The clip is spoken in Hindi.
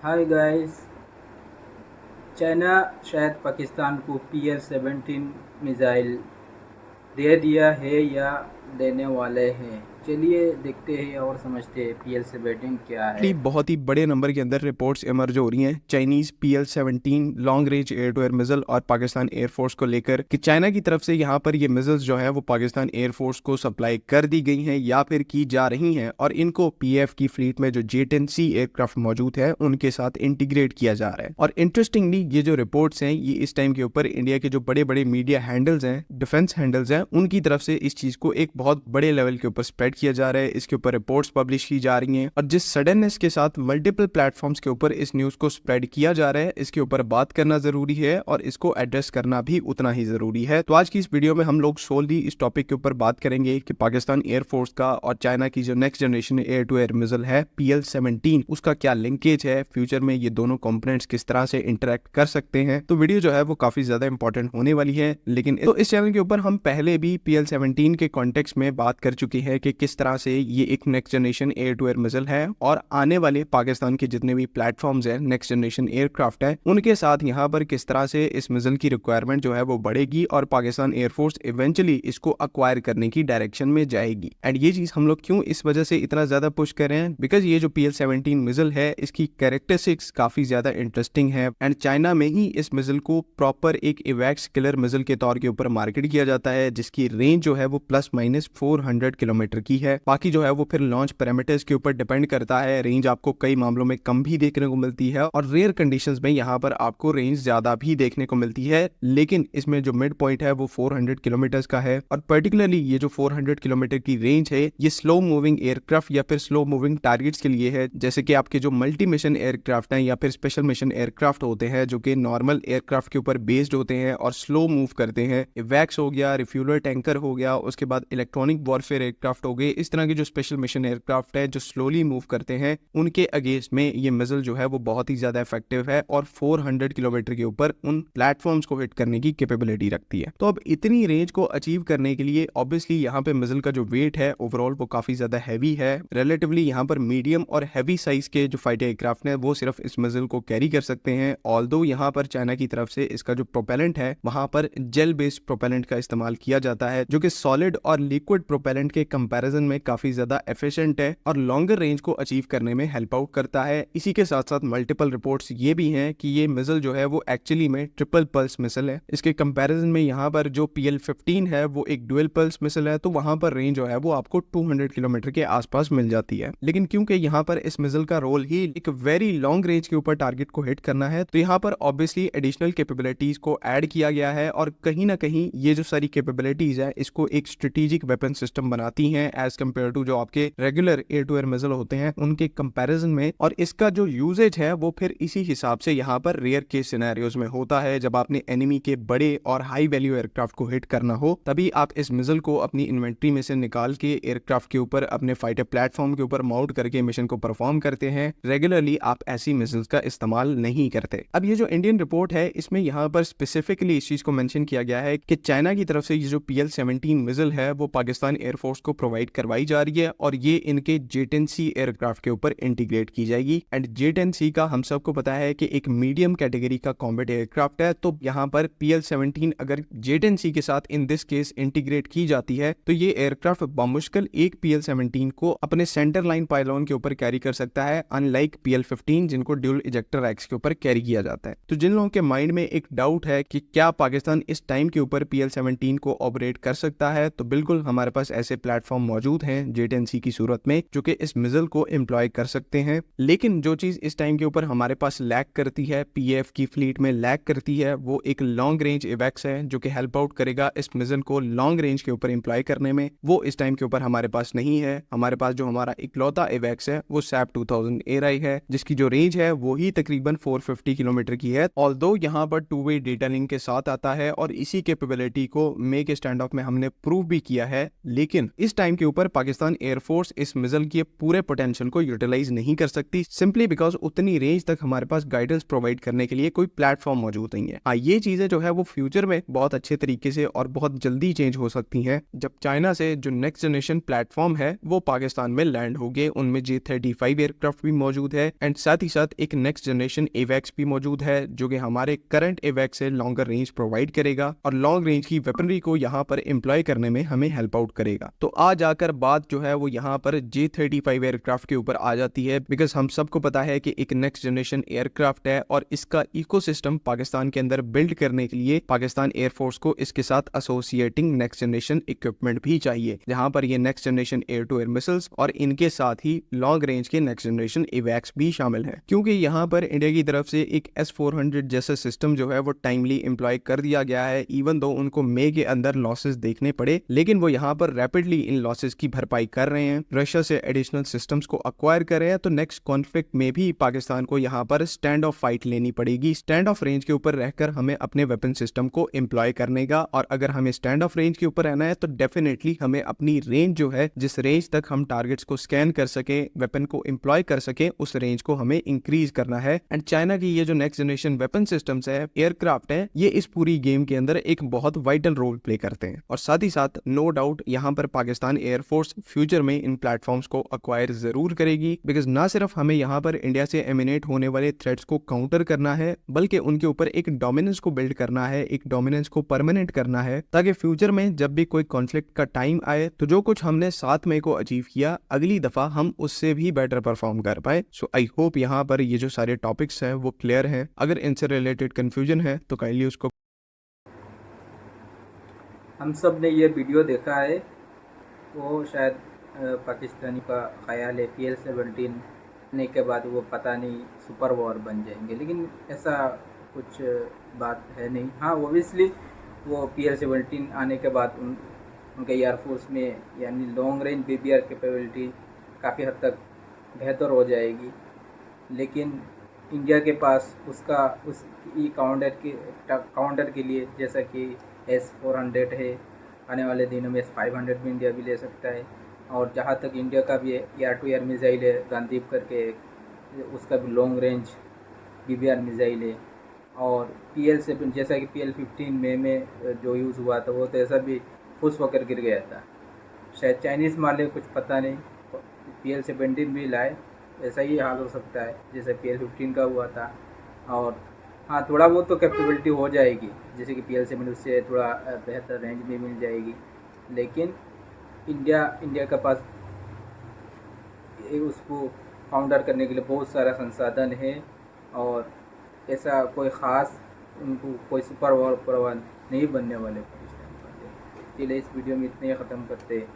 Hi guys. चाइना शायद पाकिस्तान को PL-17 मिसाइल दे दिया है या देने वाले हैं। चलिए देखते हैं और समझते हैं PL-17 क्या है। बहुत ही बड़े नंबर के अंदर रिपोर्ट्स इमर्ज हो रही हैं Chinese PL-17 long range air to air missile और पाकिस्तान एयरफोर्स को लेकर कि चाइना की तरफ से यहाँ पर ये मिसाइल्स जो है वो पाकिस्तान एयरफोर्स को सप्लाई कर दी गई हैं या फिर की जा रही हैं और इनको PF की फ्लीट में जो J-10C एयरक्राफ्ट मौजूद है उनके साथ इंटीग्रेट किया जा रहा है। और इंटरेस्टिंगली ये जो रिपोर्ट्स हैं ये इस टाइम के ऊपर इंडिया के जो बड़े बड़े मीडिया हैंडल्स हैं, डिफेंस हैंडल्स हैं, उनकी तरफ से इस चीज को एक बहुत बड़े लेवल के ऊपर स्प्रेड किया जा रहा है। इसके ऊपर रिपोर्ट्स पब्लिश की जा रही हैं और जिस सडननेस के साथ मल्टीपल प्लेटफॉर्म्स के ऊपर इस न्यूज को स्प्रेड किया जा रहा है इसके ऊपर बात करना जरूरी है और इसको एड्रेस करना भी उतना ही जरूरी है। तो आज की इस वीडियो में हम लोग सोलली इस टॉपिक के ऊपर बात करेंगे कि पाकिस्तान एयरफोर्स का और चाइना की जो next generation air to air missile है PL-17 उसका क्या लिंकेज है, फ्यूचर में ये दोनों कंपोनेंट्स किस तरह से इंटरेक्ट कर सकते हैं। तो वीडियो जो है वो काफी ज्यादा इंपॉर्टेंट होने वाली है। लेकिन तो इस चैनल के ऊपर हम पहले भी PL-17 के कॉन्टेक्स्ट में बात कर चुके हैं कि किस तरह से ये एक next generation air to air missile है और आने वाले पाकिस्तान के जितने भी प्लेटफॉर्म्स हैं नेक्स्ट जनरेशन एयरक्राफ्ट है उनके साथ यहाँ पर किस तरह से इस मिसाइल की रिक्वायरमेंट जो है वो बढ़ेगी और पाकिस्तान एयरफोर्स इवेंचुअली इसको अक्वायर करने की डायरेक्शन में जाएगी। एंड ये चीज हम लोग क्यों इस वजह से इतना ज्यादा पुश कर रहे हैं, बिकॉज ये जो PL-17 मिसाइल है इसकी कैरेक्टरिस्टिक्स काफी ज्यादा इंटरेस्टिंग है एंड चाइना में ही इस मिसाइल को प्रॉपर एक इवैक्स किलर मिसाइल के तौर के ऊपर मार्केट किया जाता है जिसकी रेंज जो है वो ±400 किलोमीटर की है। बाकी जो है वो फिर लॉन्च पैरामीटर्स के ऊपर डिपेंड करता है। रेंज आपको कई मामलों में कम भी देखने को मिलती है और रेयर कंडीशंस में यहाँ पर आपको रेंज ज्यादा भी देखने को मिलती है, लेकिन इसमें जो मिड पॉइंट है वो 400 किलोमीटर का है। और पर्टिकुलरली ये जो 400 किलोमीटर की रेंज है ये स्लो मूविंग एयरक्राफ्ट या फिर स्लो मूविंग टारगेट्स के लिए है, जैसे कि आपके जो मल्टी मिशन एयरक्राफ्ट हैं या फिर स्पेशल मिशन एयरक्राफ्ट होते हैं जो कि नॉर्मल एयरक्राफ्ट के ऊपर बेस्ड होते हैं और स्लो मूव करते हैं। इवैक्स हो गया, रिफ्यूलर टैंकर हो गया, उसके बाद इलेक्ट्रॉनिक वॉरफेयर एयरक्राफ्ट हो गए। इस तरह के जो स्पेशल मिशन एयरक्राफ्ट है जो स्लोली मूव करते हैं उनके अगेंस्ट में ये मिसाइल जो है वो बहुत ही ज्यादा इफेक्टिव है और 400 किलोमीटर के ऊपर उन प्लेटफॉर्म्स को हिट करने की कैपेबिलिटी रखती है। तो अब इतनी रेंज को अचीव करने के लिए ऑब्वियसली यहाँ पे मिसाइल का जो वेट है ओवरऑल वो काफी ज्यादा हैवी है। रिलेटिवली यहाँ पर मीडियम और हैवी साइज के जो फाइटर एयरक्राफ्ट है वो सिर्फ इस मिसाइल को कैरी कर सकते हैं। ऑल्दो यहाँ पर चाइना की तरफ से इसका जो प्रोपेलेंट है वहां पर जेल बेस्ड प्रोपेलेंट का इस्तेमाल किया जाता है जो कि सॉलिड और लिक्विड प्रोपेलेंट के कंपैरिजन में काफी ज्यादा एफिशिएंट है और लॉन्गर रेंज को अचीव करने में हेल्प आउट करता है। इसी के साथ साथ मल्टीपल रिपोर्ट्स ये भी हैं कि ये मिसाइल जो है वो एक्चुअली में ट्रिपल पल्स मिसाइल है। इसके कंपैरिजन में यहाँ पर जो PL-15 है वो एक डुअल पल्स मिसाइल है, तो वहां पर रेंज जो है वो आपको 200 किलोमीटर के आसपास मिल जाती है। लेकिन क्योंकि यहाँ पर इस मिसाइल का रोल ही एक वेरी लॉन्ग रेंज के ऊपर टारगेट को हिट करना है, तो यहाँ पर ऑब्वियसली एडिशनल कैपेबिलिटीज को ऐड किया गया है और कहीं ना कहीं ये जो सारी कैपेबिलिटीज है इसको एक स्ट्रेटेजिक वेपन सिस्टम बनाती हैं एज कम्पेयर टू जो आपके regular air to air missile होते हैं उनके कंपैरिजन में। और इसका जो यूजेज है वो फिर इसी हिसाब से यहाँ पर रेयर केस सिनेरियोज में होता है। जब आपने एनिमी के बड़े और हाई वैल्यू एयरक्राफ्ट को हिट करना हो तभी आप इस मिसाइल को अपनी इन्वेंट्री में से निकाल के एयरक्राफ्ट के ऊपर अपने फाइटर प्लेटफॉर्म के ऊपर माउंट करके मिशन को परफॉर्म करते हैं। रेगुलरली आप ऐसी मिसाइल्स का इस्तेमाल नहीं करते। अब ये जो इंडियन रिपोर्ट है इसमें यहाँ पर स्पेसिफिकली इस चीज को मेंशन किया गया है कि चाइना की तरफ से ये जो PL-17 मिसाइल है वो पाकिस्तान एयरफोर्स को प्रोवाइड करवाई जा रही है और ये इनके J-10C एयरक्राफ्ट के ऊपर इंटीग्रेट की जाएगी। एंड J-10C का हम सबको पता है कि एक मीडियम कैटेगरी का कॉम्बैट एयरक्राफ्ट है, तो यहाँ पर PL-17 अगर J-10C के साथ इन दिस केस इंटीग्रेट की जाती है तो ये एयरक्राफ्ट बामुश्किल एक PL-17 को अपने सेंटर लाइन पायलॉन के ऊपर कैरी कर सकता है, अनलाइक PL-15 जिनको ड्यूल इजेक्टर एक्स के ऊपर कैरी किया जाता है। तो जिन लोगों के माइंड में एक डाउट है कि क्या पाकिस्तान इस टाइम के ऊपर PL-17 को ऑपरेट कर सकता है, तो बिल्कुल हमारे पास ऐसे प्लेटफॉर्म मौजूद हैं J-10C की सूरत में जो कि इस मिसाइल को एम्प्लॉय कर सकते हैं। लेकिन जो चीज इस टाइम के ऊपर हमारे पास लैक करती है, PF की फ्लीट में लैक करती है, वो एक लॉन्ग रेंज इवैक्स है जो कि हेल्प आउट करेगा इस मिसाइल को लॉन्ग रेंज के ऊपर एम्प्लॉय करने में। वो इस टाइम के ऊपर हमारे पास नहीं है। हमारे पास जो हमारा इकलौता इवैक्स है वो SAP 2000 ARI है जिसकी जो रेंज है वो ही तकरीबन 450 किलोमीटर की है। ऑल्दो यहाँ पर 2-वे डेटा लिंक के साथ आता है और इसी कैपेबिलिटी को मेक स्टैंड ऑफ में हमने प्रूव भी किया है, लेकिन इस टाइम के ऊपर पाकिस्तान एयरफोर्स इस मिसाइल के पूरे पोटेंशियल को यूटिलाइज नहीं कर सकती, सिंपली बिकॉज उतनी रेंज तक हमारे पास गाइडेंस प्रोवाइड करने के लिए कोई प्लेटफॉर्म मौजूद नहीं है। हाँ, ये चीजें जो है वो फ्यूचर में बहुत अच्छे तरीके से और बहुत जल्दी चेंज हो सकती हैं जब चाइना से जो नेक्स्ट जनरेशन प्लेटफॉर्म है वो पाकिस्तान में लैंड हो गए। उनमें J-35 एयरक्राफ्ट भी मौजूद है एंड साथ ही साथ एक नेक्स्ट जनरेशन एवैक्स भी मौजूद है जो कि हमारे करंट एवैक्स से लॉन्गर रेंज प्रोवाइड करेगा और लॉन्ग रेंज की वेपनरी को यहाँ पर एम्प्लॉय करने में हमें हेल्प आउट करेगा। तो आ जाकर बात जो है वो यहाँ पर J-35 एयरक्राफ्ट के ऊपर आ जाती है, बिकॉज हम सबको पता है कि एक नेक्स्ट जनरेशन एयरक्राफ्ट है और इसका इकोसिस्टम पाकिस्तान के अंदर बिल्ड करने के लिए पाकिस्तान एयरफोर्स को इसके साथ एसोसिएटिंग नेक्स्ट जनरेशन इक्विपमेंट भी चाहिए, जहां पर ये next generation air to air missiles और इनके साथ ही लॉन्ग रेंज के नेक्स्ट जनरेशन इवैक्स भी शामिल है। क्योंकि यहाँ पर इंडिया की तरफ से एक S-400 जैसा सिस्टम जो है वो टाइमली एम्प्लॉय कर दिया गया है, इवन दो उनको मई के अंदर लॉसेस देखने पड़े, लेकिन वो यहाँ पर रैपिडली इन लॉसेस की भरपाई कर रहे हैं, रशिया से एडिशनल सिस्टम्स को अक्वायर कर रहे हैं। तो नेक्स्ट कॉन्फ्लिक्ट में भी पाकिस्तान को यहाँ पर स्टैंड ऑफ फाइट लेनी पड़ेगी, स्टैंड ऑफ रेंज के ऊपर रहकर हमें अपने वेपन सिस्टम को एम्प्लॉय करने का। और अगर हमें स्टैंड ऑफ रेंज के ऊपर रहना है तो डेफिनेटली हमें अपनी रेंज जो है, जिस रेंज तक हम टारगेट्स को स्कैन कर सके, वेपन को एम्प्लॉय कर सके, उस रेंज को हमें इंक्रीज करना है। एंड चाइना की ये जो नेक्स्ट जनरेशन वेपन सिस्टम्स है, एयरक्राफ्ट है, ये इस पूरी गेम के अंदर एक बहुत वाइटल रोल प्ले करते हैं। और साथ ही साथ नो डाउट यहाँ पर पाकिस्तान एयरफोर्स फ्यूचर में इन प्लेटफॉर्म्स को अक्वायर जरूर करेगी, बिकॉज ना सिर्फ हमें यहाँ पर इंडिया से एमिनेट होने वाले थ्रेट्स को काउंटर करना है, बल्कि उनके ऊपर एक डोमिनेंस को बिल्ड करना है, एक डोमिनेंस को परमानेंट करना है, ताकि फ्यूचर में जब भी कोई कॉन्फ्लिक्ट का टाइम आए तो जो कुछ हमने 7 मई को अचीव किया, अगली दफा हम उससे भी बेटर परफॉर्म कर पाए। सो आई होप यहाँ पर ये जो सारे टॉपिक्स हैं वो क्लियर हैं। अगर इनसे रिलेटेड कंफ्यूजन है तो काइंडली उसको हम सब ने ये वीडियो देखा है, वो शायद पाकिस्तानी का ख्याल है PL-17 आने के बाद वो पता नहीं सुपर वॉर बन जाएंगे, लेकिन ऐसा कुछ बात है नहीं। हाँ, ओबियसली वो PL-17 आने के बाद उनके एयरफोर्स में यानी लॉन्ग रेंज BBR कैपेबिलिटी काफ़ी हद तक बेहतर हो जाएगी, लेकिन इंडिया के पास उसकी काउंटर के लिए जैसा कि S-400 है, आने वाले दिनों में S-500 भी इंडिया भी ले सकता है। और जहाँ तक इंडिया का भी एयर टू एयर मिसाइल है गांदीप करके, उसका भी लॉन्ग रेंज BBR मिसाइल है। और PL-7 जैसा कि PL-15 में जो यूज़ हुआ था वो तो ऐसा भी फुस होकर गिर गया था, शायद चाइनीज़ माले कुछ पता नहीं, PL-17 भी लाए, ऐसा ही हाल हो सकता है जैसे PL-15 का हुआ था। और हाँ, थोड़ा बहुत तो कैपेबिलिटी हो जाएगी, जैसे कि PL-7 उससे थोड़ा बेहतर रेंज में मिल जाएगी, लेकिन इंडिया के पास उसको काउंटर करने के लिए बहुत सारा संसाधन है और ऐसा कोई ख़ास उनको कोई सुपर वॉर नहीं बनने वाले पाकिस्तान वाले। चलिए इस वीडियो में इतने ख़त्म करते हैं।